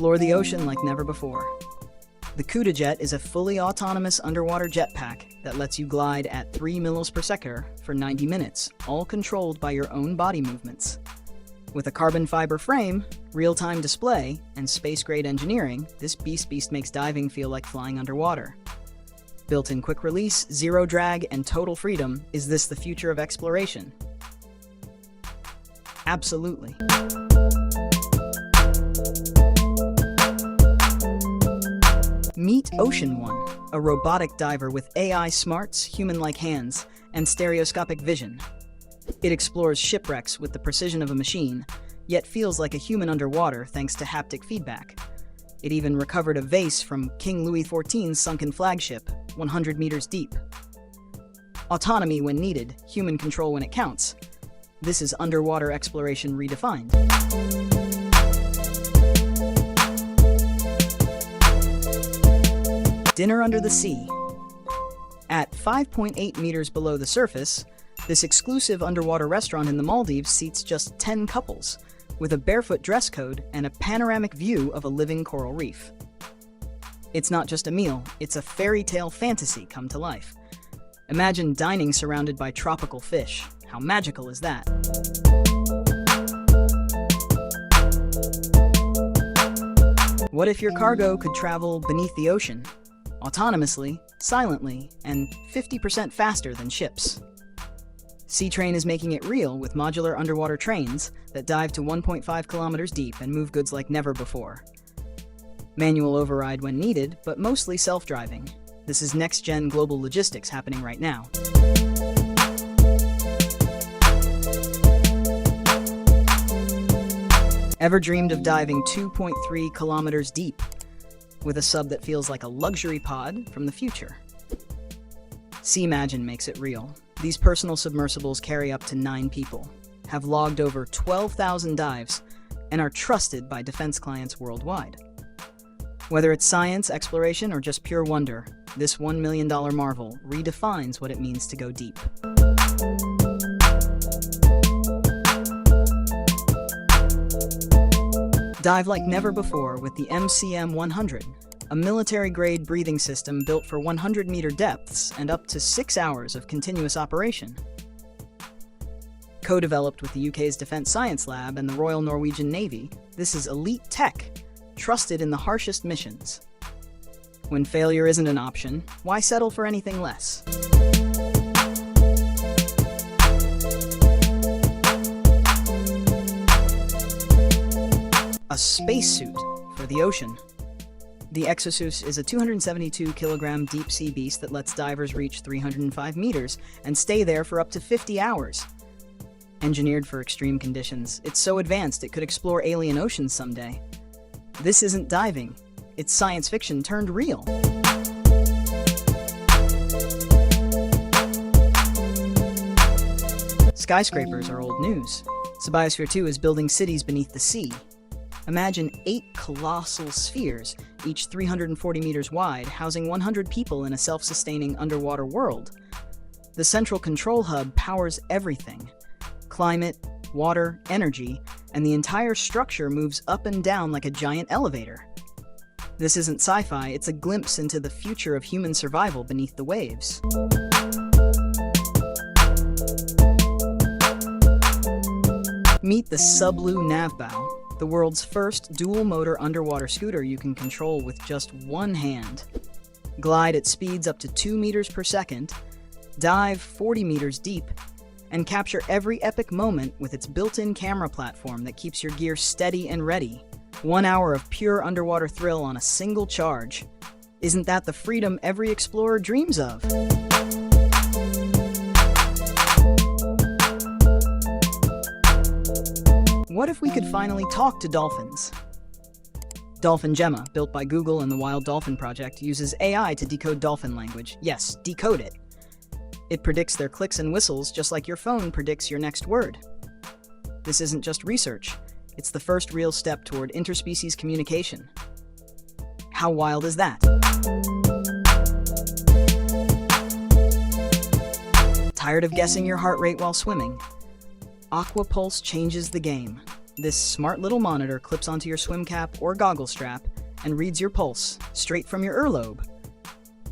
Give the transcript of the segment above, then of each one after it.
Explore the ocean like never before. The CudaJet is a fully autonomous underwater jetpack that lets you glide at 3 miles per second for 90 minutes, all controlled by your own body movements. With a carbon fiber frame, real-time display, and space-grade engineering, this beast makes diving feel like flying underwater. Built-in quick release, zero drag, and total freedom, is this the future of exploration? Absolutely. Meet Ocean One, a robotic diver with AI smarts, human-like hands, and stereoscopic vision. It explores shipwrecks with the precision of a machine, yet feels like a human underwater thanks to haptic feedback. It even recovered a vase from King Louis XIV's sunken flagship, 100 meters deep. Autonomy when needed, human control when it counts. This is underwater exploration redefined. Dinner under the sea. At 5.8 meters below the surface, this exclusive underwater restaurant in the Maldives seats just 10 couples, with a barefoot dress code and a panoramic view of a living coral reef. It's not just a meal, it's a fairy tale fantasy come to life. Imagine dining surrounded by tropical fish. How magical is that? What if your cargo could travel beneath the ocean, autonomously, silently, and 50% faster than ships? Seatrain is making it real with modular underwater trains that dive to 1.5 kilometers deep and move goods like never before. Manual override when needed, but mostly self-driving. This is next-gen global logistics happening right now. Ever dreamed of diving 2.3 kilometers deep with a sub that feels like a luxury pod from the future? Seaimagine makes it real. These personal submersibles carry up to 9 people, have logged over 12,000 dives, and are trusted by defense clients worldwide. Whether it's science, exploration, or just pure wonder, this $1 million marvel redefines what it means to go deep. Dive like never before with the MCM-100, a military-grade breathing system built for 100-meter depths and up to 6 hours of continuous operation. Co-developed with the UK's Defence Science Lab and the Royal Norwegian Navy, this is elite tech, trusted in the harshest missions. When failure isn't an option, why settle for anything less? A spacesuit for the ocean. The Exosuit is a 272-kilogram deep-sea beast that lets divers reach 305 meters and stay there for up to 50 hours. Engineered for extreme conditions, it's so advanced it could explore alien oceans someday. This isn't diving, it's science fiction turned real. Skyscrapers are old news. Biosphere 2 is building cities beneath the sea. Imagine 8 colossal spheres, each 340 meters wide, housing 100 people in a self-sustaining underwater world. The central control hub powers everything: climate, water, energy, and the entire structure moves up and down like a giant elevator. This isn't sci-fi, it's a glimpse into the future of human survival beneath the waves. Meet the Sublu Navbow, the world's first dual-motor underwater scooter you can control with just one hand. Glide at speeds up to 2 meters per second, dive 40 meters deep, and capture every epic moment with its built-in camera platform that keeps your gear steady and ready. 1 hour of pure underwater thrill on a single charge. Isn't that the freedom every explorer dreams of? What if we could finally talk to dolphins? Dolphin Gemma, built by Google and the Wild Dolphin Project, uses AI to decode dolphin language. Yes, decode it. It predicts their clicks and whistles just like your phone predicts your next word. This isn't just research. It's the first real step toward interspecies communication. How wild is that? Tired of guessing your heart rate while swimming? AquaPulse changes the game. This smart little monitor clips onto your swim cap or goggle strap and reads your pulse straight from your earlobe.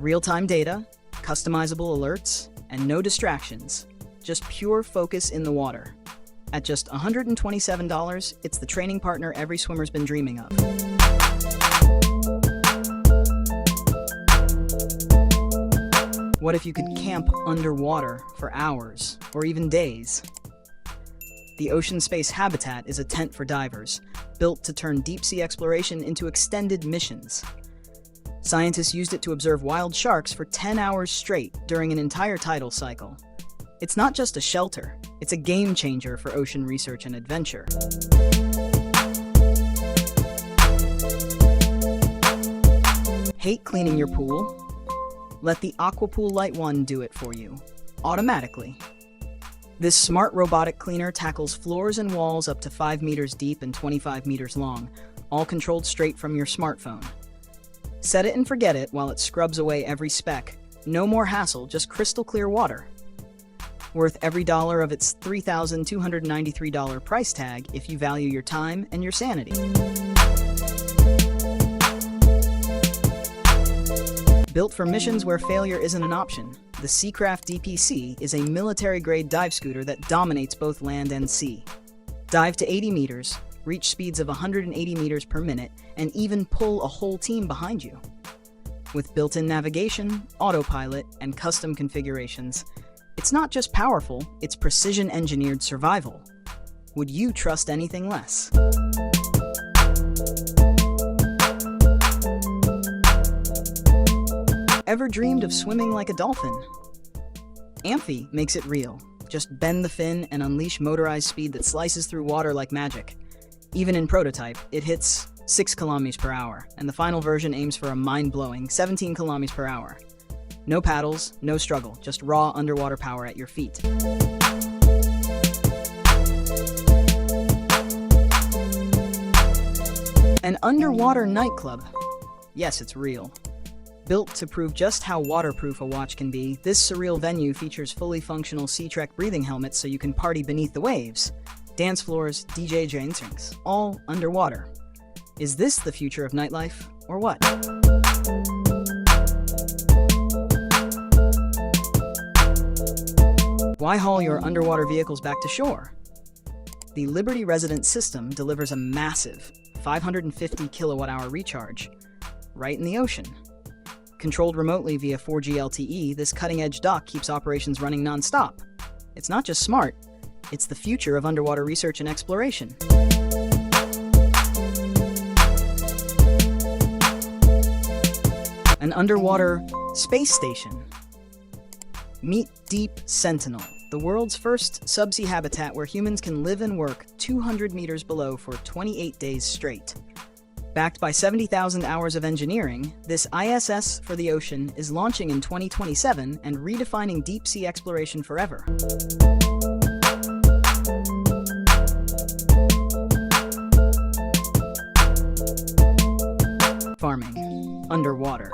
Real-time data, customizable alerts, and no distractions. Just pure focus in the water. At just $127, it's the training partner every swimmer's been dreaming of. What if you could camp underwater for hours or even days? The Ocean Space Habitat is a tent for divers, built to turn deep-sea exploration into extended missions. Scientists used it to observe wild sharks for 10 hours straight during an entire tidal cycle. It's not just a shelter, it's a game changer for ocean research and adventure. Hate cleaning your pool? Let the AquaPool Lite 1 do it for you, automatically. This smart robotic cleaner tackles floors and walls up to 5 meters deep and 25 meters long, all controlled straight from your smartphone. Set it and forget it while it scrubs away every speck. No more hassle, just crystal clear water. Worth every dollar of its $3,293 price tag if you value your time and your sanity. Built for missions where failure isn't an option, the Seacraft DPC is a military-grade dive scooter that dominates both land and sea. Dive to 80 meters, reach speeds of 180 meters per minute, and even pull a whole team behind you. With built-in navigation, autopilot, and custom configurations, it's not just powerful, it's precision-engineered survival. Would you trust anything less? Ever dreamed of swimming like a dolphin? Amphi makes it real. Just bend the fin and unleash motorized speed that slices through water like magic. Even in prototype, it hits 6 kilometers per hour, and the final version aims for a mind-blowing 17 kilometers per hour. No paddles, no struggle, just raw underwater power at your feet. An underwater nightclub. Yes, it's real. Built to prove just how waterproof a watch can be, this surreal venue features fully functional Sea-Trek breathing helmets so you can party beneath the waves. Dance floors, DJ drinks, all underwater. Is this the future of nightlife, or what? Why haul your underwater vehicles back to shore? The Liberty Resident system delivers a massive 550 kilowatt-hour recharge right in the ocean. Controlled remotely via 4G LTE, this cutting-edge dock keeps operations running non-stop. It's not just smart, it's the future of underwater research and exploration. An underwater space station. Meet Deep Sentinel, the world's first subsea habitat where humans can live and work 200 meters below for 28 days straight. Backed by 70,000 hours of engineering, this ISS for the ocean is launching in 2027 and redefining deep-sea exploration forever. Farming underwater.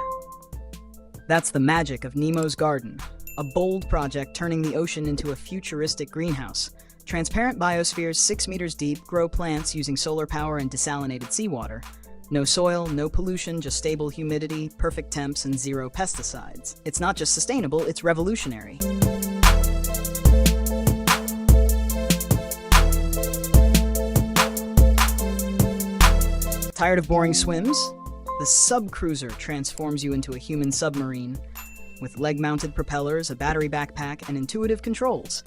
That's the magic of Nemo's Garden, a bold project turning the ocean into a futuristic greenhouse. Transparent biospheres 6 meters deep grow plants using solar power and desalinated seawater. No soil, no pollution, just stable humidity, perfect temps, and zero pesticides. It's not just sustainable, it's revolutionary. Tired of boring swims? The Subcruiser transforms you into a human submarine. With leg-mounted propellers, a battery backpack, and intuitive controls.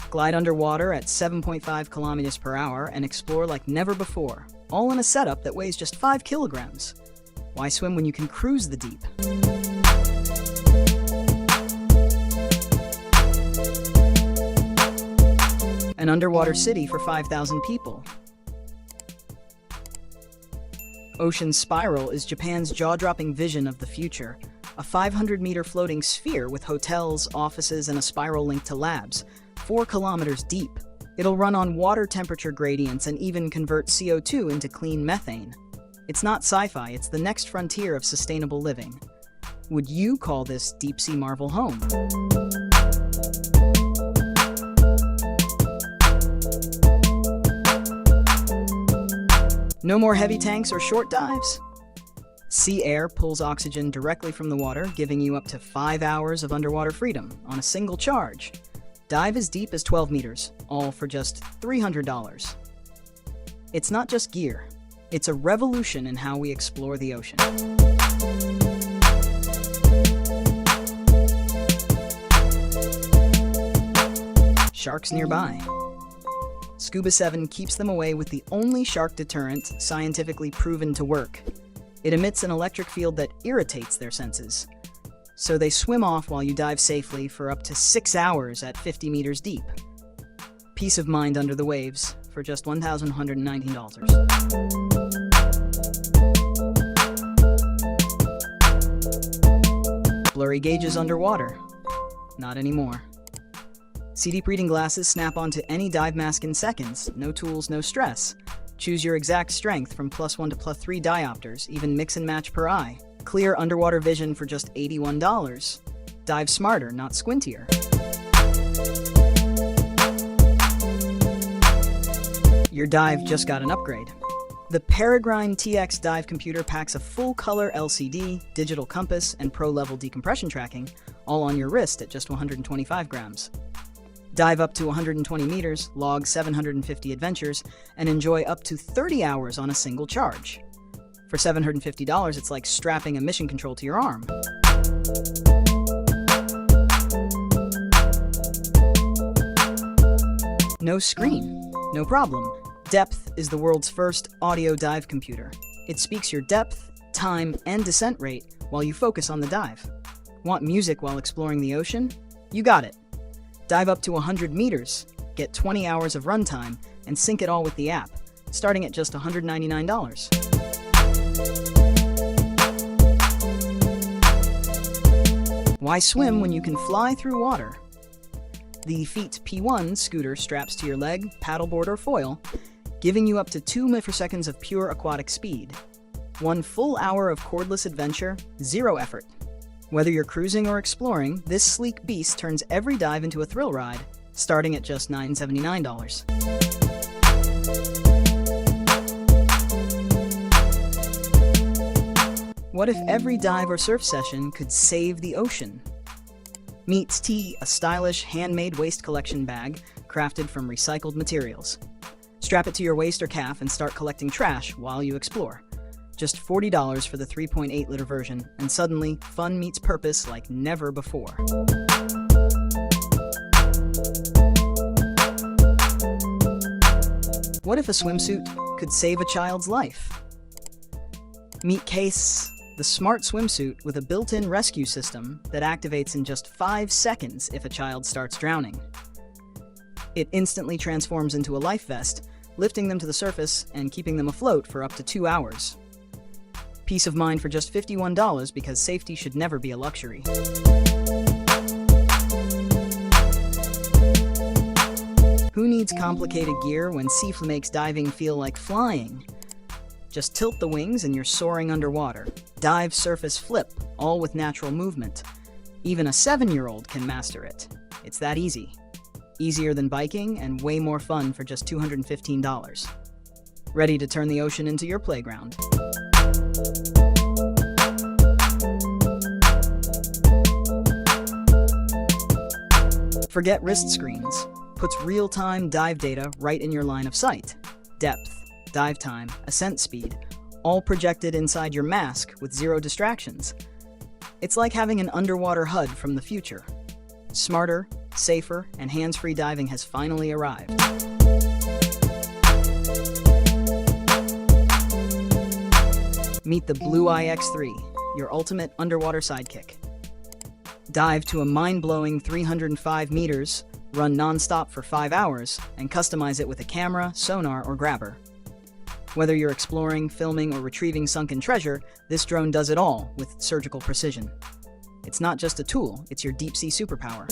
Glide underwater at 7.5 kilometers per hour and explore like never before, all in a setup that weighs just 5 kilograms. Why swim when you can cruise the deep? An underwater city for 5,000 people. Ocean Spiral is Japan's jaw-dropping vision of the future. A 500-meter floating sphere with hotels, offices, and a spiral link to labs, 4 kilometers deep. It'll run on water temperature gradients and even convert CO2 into clean methane. It's not sci-fi, it's the next frontier of sustainable living. Would you call this deep-sea marvel home? No more heavy tanks or short dives. Sea air pulls oxygen directly from the water, giving you up to 5 hours of underwater freedom on a single charge. Dive as deep as 12 meters, all for just $300. It's not just gear. It's a revolution in how we explore the ocean. Sharks nearby. Scuba 7 keeps them away with the only shark deterrent scientifically proven to work. It emits an electric field that irritates their senses. So they swim off while you dive safely for up to 6 hours at 50 meters deep. Peace of mind under the waves for just $1,119. Blurry gauges underwater. Not anymore. See-deep reading glasses snap onto any dive mask in seconds. No tools, no stress. Choose your exact strength from +1 to +3 diopters, even mix and match per eye. Clear underwater vision for just $81. Dive smarter, not squintier. Your dive just got an upgrade. The Peregrine TX dive computer packs a full-color LCD, digital compass, and pro-level decompression tracking, all on your wrist at just 125 grams. Dive up to 120 meters, log 750 adventures, and enjoy up to 30 hours on a single charge. For $750, it's like strapping a mission control to your arm. No screen. No problem. Depth is the world's first audio dive computer. It speaks your depth, time, and descent rate while you focus on the dive. Want music while exploring the ocean? You got it. Dive up to 100 meters, get 20 hours of runtime, and sync it all with the app, starting at just $199. Why swim when you can fly through water? The Feet P1 scooter straps to your leg, paddleboard, or foil, giving you up to 2 microseconds of pure aquatic speed. 1 full hour of cordless adventure, 0 effort. Whether you're cruising or exploring, this sleek beast turns every dive into a thrill ride, starting at just $979. What if every dive or surf session could save the ocean? Meet T, a stylish, handmade waste collection bag crafted from recycled materials. Strap it to your waist or calf and start collecting trash while you explore. Just $40 for the 3.8-liter version, and suddenly, fun meets purpose like never before. What if a swimsuit could save a child's life? Meet Case, the smart swimsuit with a built-in rescue system that activates in just 5 seconds if a child starts drowning. It instantly transforms into a life vest, lifting them to the surface and keeping them afloat for up to 2 hours. Peace of mind for just $51 because safety should never be a luxury. Who needs complicated gear when Seafl makes diving feel like flying? Just tilt the wings and you're soaring underwater. Dive, surface, flip, all with natural movement. Even a 7-year-old can master it. It's that easy. Easier than biking and way more fun for just $215. Ready to turn the ocean into your playground. Forget wrist screens. Puts real-time dive data right in your line of sight. Depth, dive time, ascent speed, all projected inside your mask with 0 distractions. It's like having an underwater HUD from the future. Smarter, safer, and hands-free diving has finally arrived. Meet the Blue Eye X3, your ultimate underwater sidekick. Dive to a mind-blowing 305 meters, run non-stop for 5 hours, and customize it with a camera, sonar, or grabber. Whether you're exploring, filming, or retrieving sunken treasure, this drone does it all with surgical precision. It's not just a tool, it's your deep-sea superpower.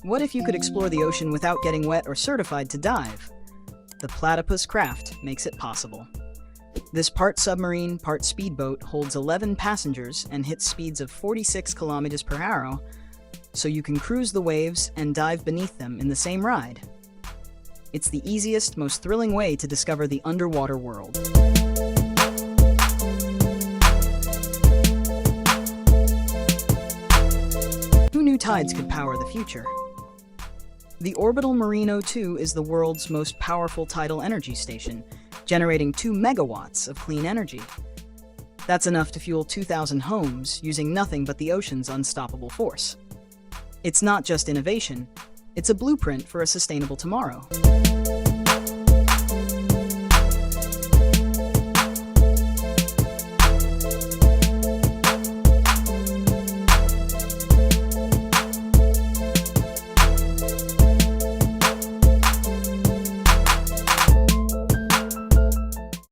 What if you could explore the ocean without getting wet or certified to dive? The Platypus Craft makes it possible. This part submarine, part speedboat holds 11 passengers and hits speeds of 46 kilometers per hour, so you can cruise the waves and dive beneath them in the same ride. It's the easiest, most thrilling way to discover the underwater world. Who knew tides could power the future? The orbital Marino 2 is the world's most powerful tidal energy station, generating 2 megawatts of clean energy. That's enough to fuel 2,000 homes using nothing but the ocean's unstoppable force. It's not just innovation, it's a blueprint for a sustainable tomorrow.